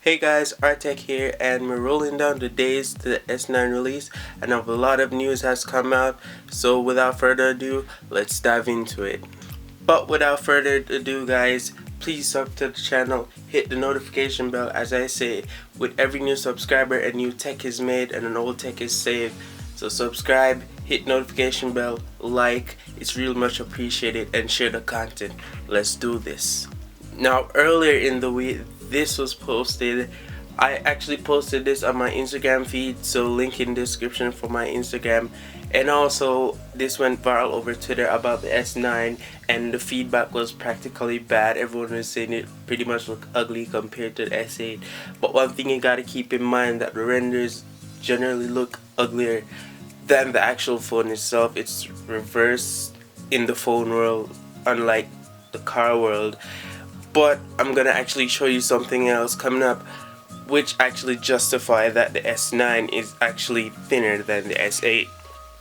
Hey guys, R-Teck here, and we're rolling down the days to the S9 release, and a lot of news has come out, so without further ado, let's dive into it. But without further ado guys, please sub to the channel, hit the notification bell. As I say, with every new subscriber a new tech is made and an old tech is saved. So subscribe, hit notification bell, like, it's real much appreciated, and share the content. Let's do this. Now earlier in the week this was posted. I actually posted this on my Instagram feed, so link in description for my Instagram. And also this went viral over Twitter about the S9, and the feedback was practically bad. Everyone was saying it pretty much looked ugly compared to the S8. But one thing you gotta keep in mind, that the renders generally look uglier than the actual phone itself. It's reversed in the phone world, unlike the car world. But I'm gonna actually show you something else coming up which actually justify that the S9 is actually thinner than the S8.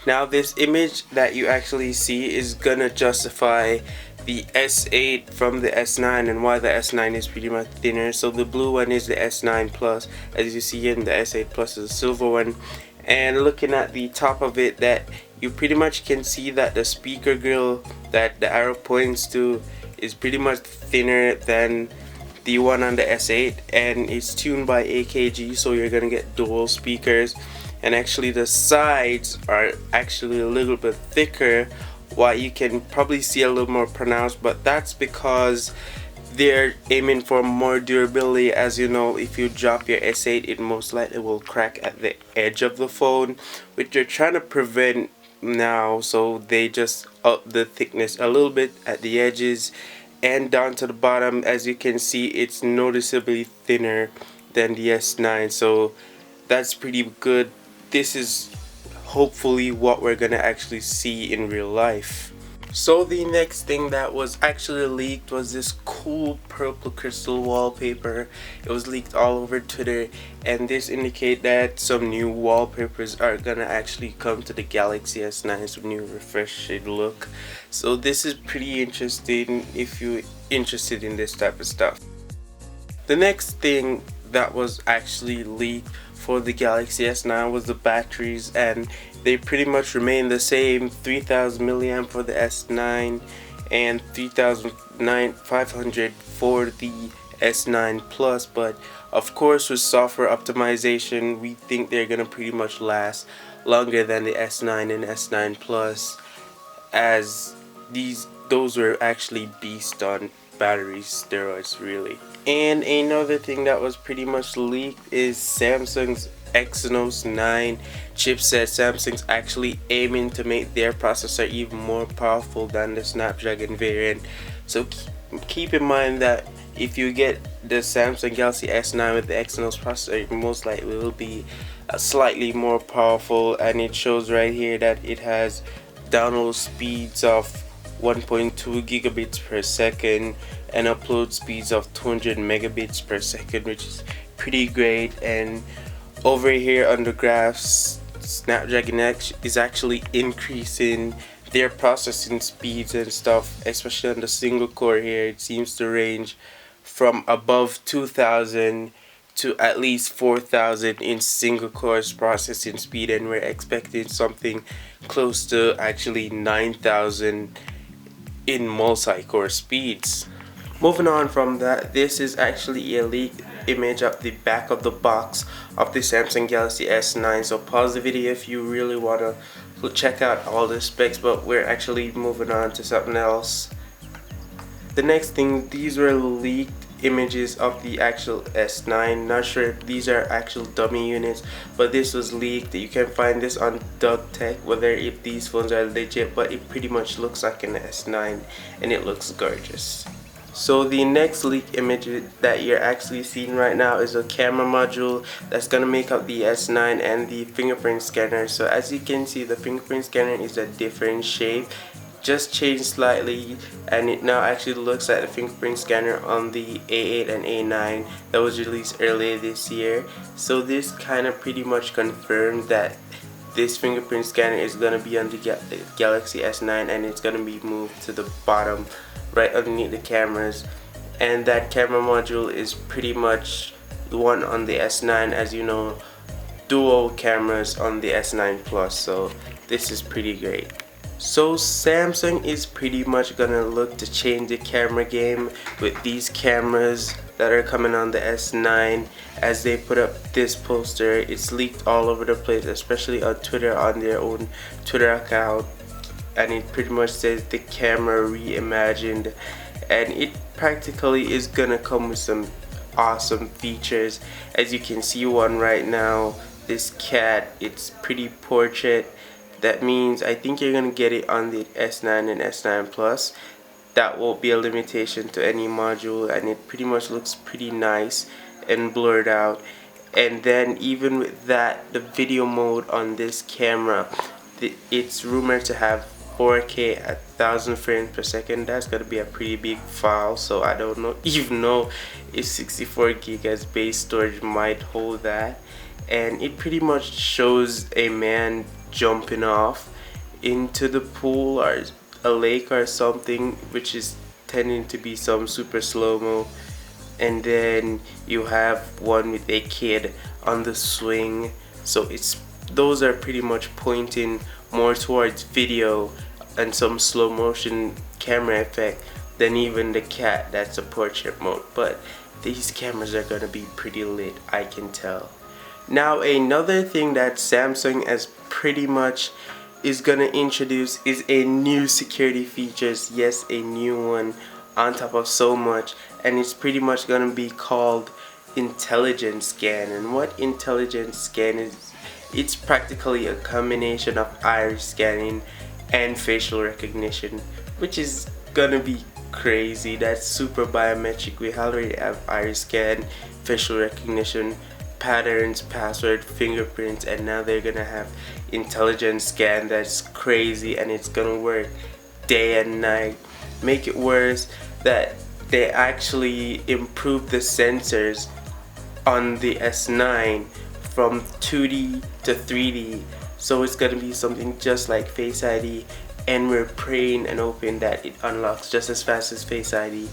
Now this image that you actually see is gonna justify the S8 from the S9 and why the S9 is pretty much thinner. So the blue one is the S9 Plus, as you see, in the S8 Plus is the silver one. And looking at the top of it, that you pretty much can see that the speaker grill that the arrow points to is pretty much thinner than the one on the S8, and it's tuned by AKG, so you're gonna get dual speakers. And actually the sides are actually a little bit thicker, while you can probably see a little more pronounced, but that's because they're aiming for more durability. As you know, if you drop your S8, it most likely will crack at the edge of the phone, which they're trying to prevent now. So they just up the thickness a little bit at the edges, and down to the bottom, as you can see, it's noticeably thinner than the S9. So that's pretty good. This is hopefully what we're gonna actually see in real life. So the next thing that was actually leaked was this cool purple crystal wallpaper. It was leaked all over Twitter, and this indicate that some new wallpapers are gonna actually come to the Galaxy S9's new refreshed look. So this is pretty interesting if you're interested in this type of stuff. The next thing that was actually leaked for the Galaxy S9 was the batteries, and they pretty much remain the same. 3000 milliamp for the S9 and 3500 for the S9 Plus. But of course, with software optimization, we think they're gonna pretty much last longer than the S9 and S9 Plus, as those were actually beast on battery steroids, really. And another thing that was pretty much leaked is Samsung's Exynos 9 chipset. Samsung's actually aiming to make their processor even more powerful than the Snapdragon variant. So keep in mind that if you get the Samsung Galaxy S9 with the Exynos processor, it most likely will be slightly more powerful. And it shows right here that it has download speeds of 1.2 gigabits per second and upload speeds of 200 megabits per second, which is pretty great. And over here on the graphs, Snapdragon X is actually increasing their processing speeds and stuff, especially on the single core here. It seems to range from above 2000 to at least 4000 in single core's processing speed, and we're expecting something close to actually 9000 in multi-core speeds. Moving on from that, this is actually a leaked image of the back of the box of the Samsung Galaxy S9. So pause the video if you really want to check out all the specs, but we're actually moving on to something else. The next thing, these were leaked images of the actual S9. Not sure if these are actual dummy units, but this was leaked. You can find this on R-Teck, whether if these phones are legit, but it pretty much looks like an S9 and it looks gorgeous. So the next leaked image that you're actually seeing right now is a camera module that's gonna make up the S9 and the fingerprint scanner. So as you can see, the fingerprint scanner is a different shape, just changed slightly, and it now actually looks like the fingerprint scanner on the A8 and A9 that was released earlier this year. So this kind of pretty much confirmed that this fingerprint scanner is going to be on the Galaxy S9, and it's going to be moved to the bottom right underneath the cameras. And that camera module is pretty much one on the S9, as you know, dual cameras on the S9 Plus, so this is pretty great. So Samsung is pretty much gonna look to change the camera game with these cameras that are coming on the S9. As they put up this poster, it's leaked all over the place, especially on Twitter, on their own Twitter account, and it pretty much says the camera reimagined, and it practically is gonna come with some awesome features. As you can see one right now, this cat, it's pretty portrait. That means I think you're gonna get it on the S9 and S9 Plus. That won't be a limitation to any module, and it pretty much looks pretty nice and blurred out. And then even with that, the video mode on this camera, it's rumored to have 4K at 1000 frames per second. That's gonna be a pretty big file, so I don't know even know if 64 gig as base storage might hold that. And it pretty much shows a man jumping off into the pool or a lake or something, which is tending to be some super slow-mo. And then you have one with a kid on the swing, so those are pretty much pointing more towards video and some slow motion camera effect than even the cat that's a portrait mode. But these cameras are gonna be pretty lit, I can tell. Now another thing that Samsung as pretty much is gonna introduce is a new security features. Yes, a new one on top of so much, and it's pretty much gonna be called intelligence scan. And what intelligence scan is, it's practically a combination of iris scanning and facial recognition, which is gonna be crazy. That's super biometric. We already have iris scan, facial recognition, patterns, password, fingerprints, and now they're gonna have intelligence scan. That's crazy, and it's gonna work day and night. Make it worse that they actually improved the sensors on the S9 from 2D to 3D, so it's gonna be something just like Face ID, and we're praying and hoping that it unlocks just as fast as Face ID.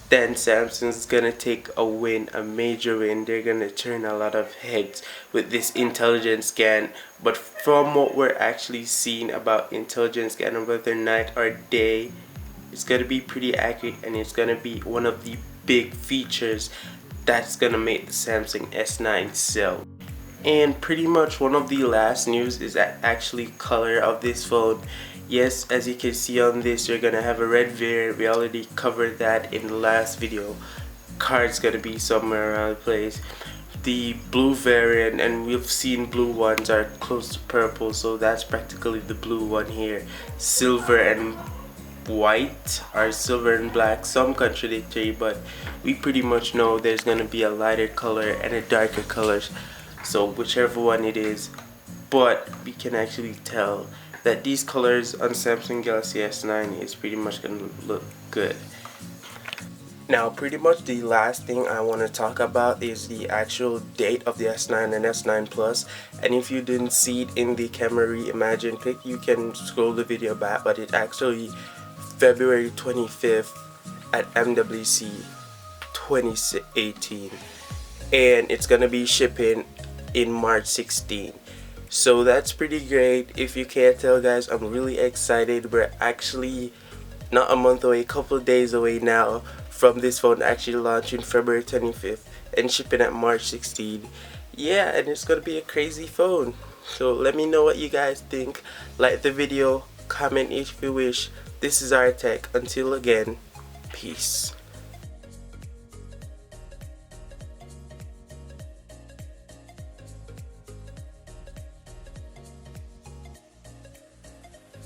Then Samsung's gonna take a win, a major win. They're gonna turn a lot of heads with this intelligence scan. But from what we're actually seeing about intelligence scan, whether night or day, it's gonna be pretty accurate, and it's gonna be one of the big features that's gonna make the Samsung S9 sell. And pretty much one of the last news is that actually color of this phone. Yes, as you can see on this, you're gonna have a red variant. We already covered that in the last video. Card's gonna be somewhere around the place. The blue variant, and we've seen blue ones are close to purple, so that's practically the blue one here. Silver and white, or silver and black, some contradictory, but we pretty much know there's gonna be a lighter color and a darker color, so whichever one it is. But we can actually tell that these colors on Samsung Galaxy S9 is pretty much gonna look good. Now pretty much the last thing I want to talk about is the actual date of the S9 and S9 Plus. And if you didn't see it in the camera reimagined pic, you can scroll the video back, but it's actually February 25th at MWC 2018, and it's gonna be shipping in March 16. So that's pretty great. If you can't tell, guys, I'm really excited. We're actually not a month away, a couple of days away now from this phone actually launching February 25th and shipping at March 16. Yeah, and it's gonna be a crazy phone. So let me know what you guys think. Like the video, comment if you wish. This is R-Teck. Until again, peace.